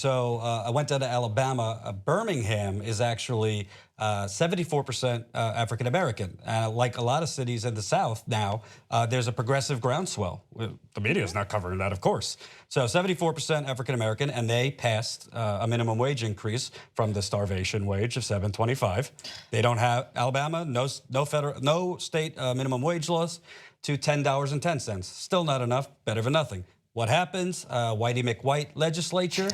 So I went down to Alabama. Birmingham is actually 74% African American. Like a lot of cities in the South now, there's a progressive groundswell. The media is not covering that, of course. So 74% African American, and they passed a minimum wage increase from the starvation wage of $7.25. They don't have Alabama, no state minimum wage laws, to $10.10. Still not enough. Better than nothing. What happens? Whitey McWhite legislature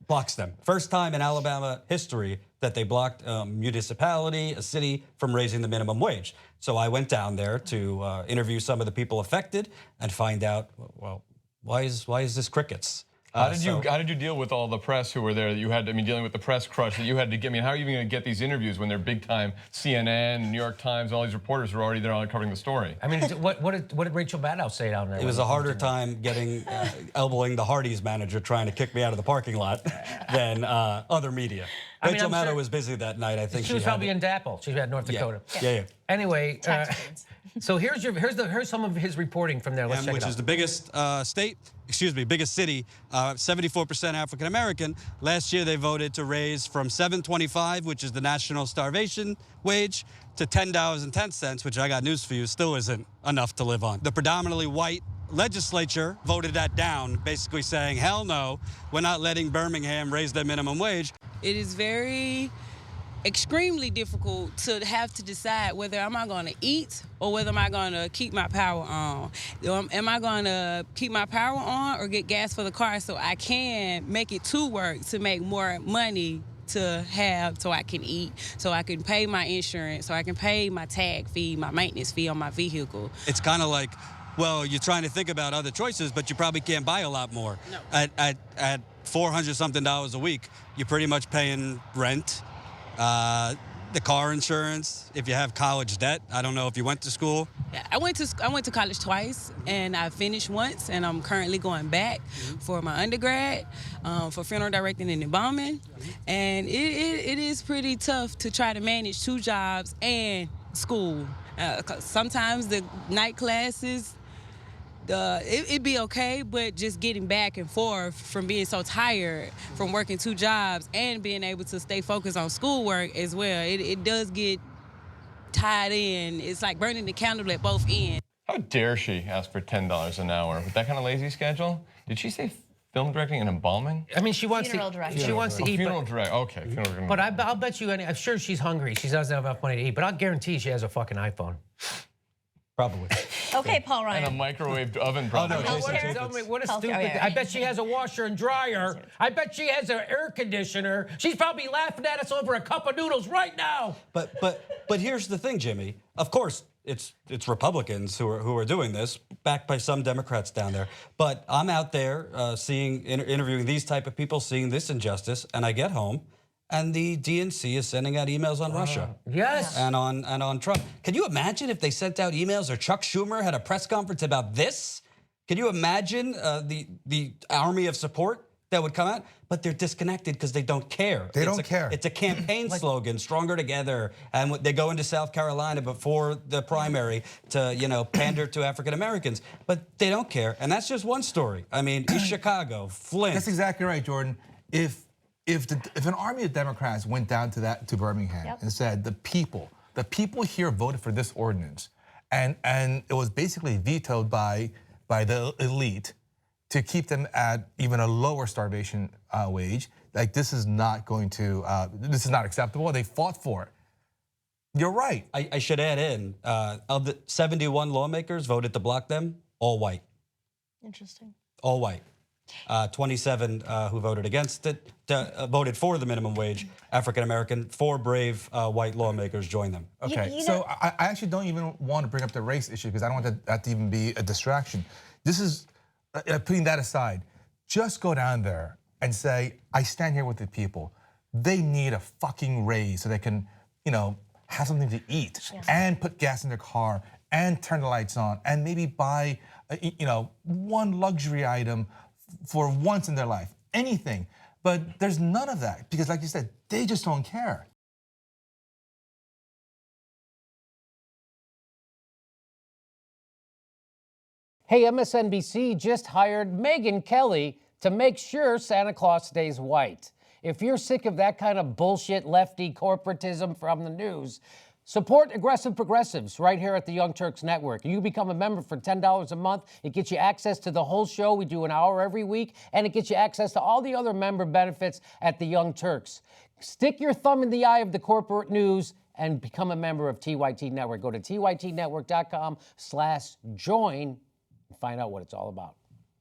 blocks them. First time in Alabama history that they blocked a municipality, a city, from raising the minimum wage. So I went down there to interview some of the people affected and find out, well, why is this crickets? How did you deal with all the press who were there that you had? I mean, dealing with the press crush that you had to get. I mean, how are you even going to get these interviews when they're big time CNN, New York Times, all these reporters who are already there covering the story? I mean, what did Rachel Maddow say down there? It was a harder time getting elbowing the Hardee's manager trying to kick me out of the parking lot than other media. Rachel Maddow was busy that night. I think she was probably in DAPL. She was at North Dakota. Yeah. Anyway, so here's some of his reporting from there. Let's check it out. Which is the biggest biggest city, 74% African American. Last year they voted to raise from $7.25, which is the national starvation wage, to $10.10, which I got news for you, still isn't enough to live on. The predominantly white legislature voted that down, basically saying, hell no, we're not letting Birmingham raise their minimum wage. It is extremely difficult to have to decide whether am I going to eat or whether am I going to keep my power on. Am I going to keep my power on or get gas for the car so I can make it to work to make more money to have so I can eat, so I can pay my insurance, so I can pay my tag fee, my maintenance fee on my vehicle. It's kind of like, well, you're trying to think about other choices, but you probably can't buy a lot more. No. At $400-something a week, you're pretty much paying rent, the car insurance, if you have college debt. I don't know if you went to school. Yeah, I went to college twice, and I finished once, and I'm currently going back for my undergrad, for funeral directing and embalming. And it is pretty tough to try to manage 2 jobs and school. 'Cause sometimes the night classes, it'd be okay, but just getting back and forth from being so tired from working 2 jobs and being able to stay focused on schoolwork as well, it does get tied in. It's like burning the candle at both ends. How dare she ask for $10 an hour with that kind of lazy schedule? Did she say film directing and embalming? I mean, she wants to eat. Funeral director. Okay, funeral director. But I'll bet you, I'm sure she's hungry. She doesn't have enough money to eat, but I'll guarantee she has a fucking iPhone. Probably. Okay, Paul Ryan. And a microwave oven, probably. Oh, no, what a stupid. I bet she has a washer and dryer. I bet she has an air conditioner. She's probably laughing at us over a cup of noodles right now. But here's the thing, Jimmy. Of course, it's Republicans who are doing this, backed by some Democrats down there. But I'm out there interviewing these type of people, seeing this injustice, and I get home, and the DNC is sending out emails on Russia. Yes. And on Trump. Can you imagine if they sent out emails, or Chuck Schumer had a press conference about this? Can you imagine the army of support that would come out? But they're disconnected because they don't care. They don't care. It's a campaign slogan, stronger together. And they go into South Carolina before the primary to, pander to African Americans. But they don't care. And that's just one story. I mean, East Chicago, Flint. That's exactly right, Jordan. If an army of Democrats went down to Birmingham and said the people here voted for this ordinance, and it was basically vetoed by the elite to keep them at even a lower starvation wage, like this is not acceptable. They fought for it. You're right. I should add in, of the 71 lawmakers voted to block them, all white. Interesting. All white. 27 who voted against it, voted for the minimum wage, African American. 4 brave white lawmakers joined them. Okay, so I actually don't even want to bring up the race issue because I don't want that to even be a distraction. This is, putting that aside, just go down there and say, I stand here with the people. They need a fucking raise so they can, have something to eat and put gas in their car and turn the lights on and maybe buy, one luxury item for once in their life, anything. But there's none of that because, like you said, they just don't care. Hey, MSNBC just hired Megyn Kelly to make sure Santa Claus stays white. If you're sick of that kind of bullshit lefty corporatism from the news, support aggressive progressives right here at the Young Turks Network. You become a member for $10 a month. It gets you access to the whole show. We do an hour every week, and it gets you access to all the other member benefits at the Young Turks. Stick your thumb in the eye of the corporate news and become a member of TYT Network. Go to tytnetwork.com/join and find out what it's all about.